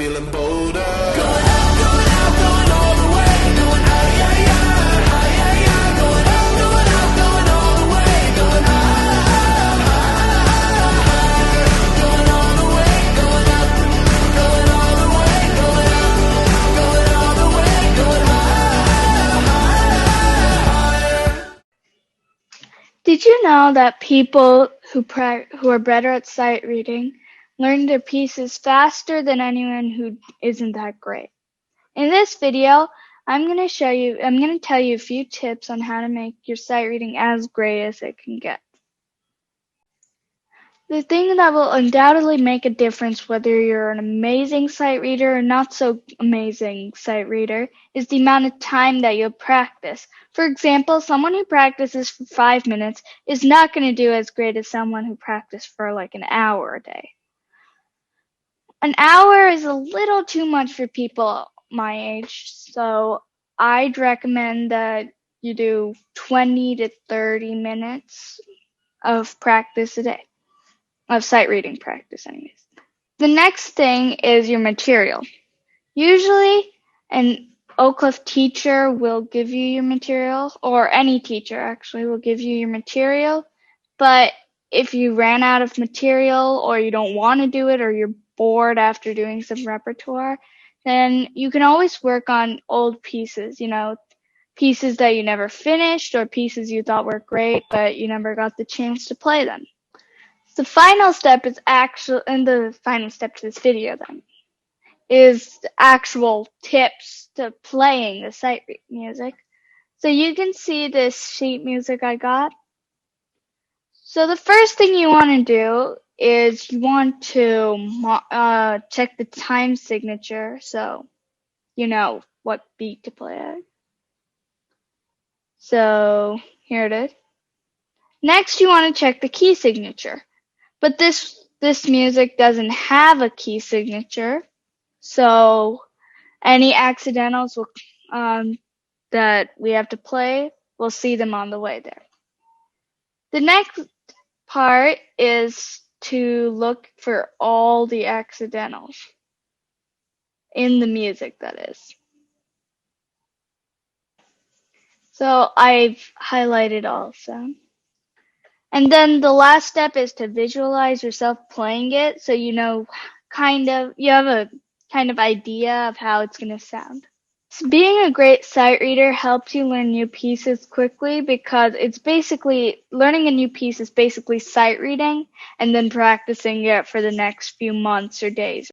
feeling bolder. Going out, going all the way. Going out, yeah, yeah, yeah, yeah. Going out, going all the way. Going going all the way. Going up, going all the way. Going up, going all the way. Going higher. Did you know that people who are better at sight reading learn their pieces faster than anyone who isn't that great? In this video, I'm going to tell you a few tips on how to make your sight reading as great as it can get. The thing that will undoubtedly make a difference whether you're an amazing sight reader or not so amazing sight reader is the amount of time that you'll practice. For example, someone who practices for 5 minutes is not going to do as great as someone who practiced for like an hour a day. An hour is a little too much for people my age, so I'd recommend that you do 20 to 30 minutes of practice a day. Of sight reading practice anyways. The next thing is your material. Usually an Oclef teacher will give you your material, or any teacher actually will give you your material, but if you ran out of material or you don't want to do it or you're bored after doing some repertoire, then you can always work on old pieces, pieces that you never finished or pieces you thought were great but you never got the chance to play them. The final step to this video then, is the actual tips to playing the sight music. So you can see this sheet music I got. So the first thing you want to do is you want to check the time signature so you know what beat to play at. So here it is. Next you want to check the key signature. But this music doesn't have a key signature, so any accidentals that we have to play, we'll see them on the way there. The next part is to look for all the accidentals in the music, that is. So I've highlighted all of them. And then the last step is to visualize yourself playing it so you have a kind of idea of how it's going to sound. So being a great sight reader helps you learn new pieces quickly because learning a new piece is basically sight reading and then practicing it for the next few months or days.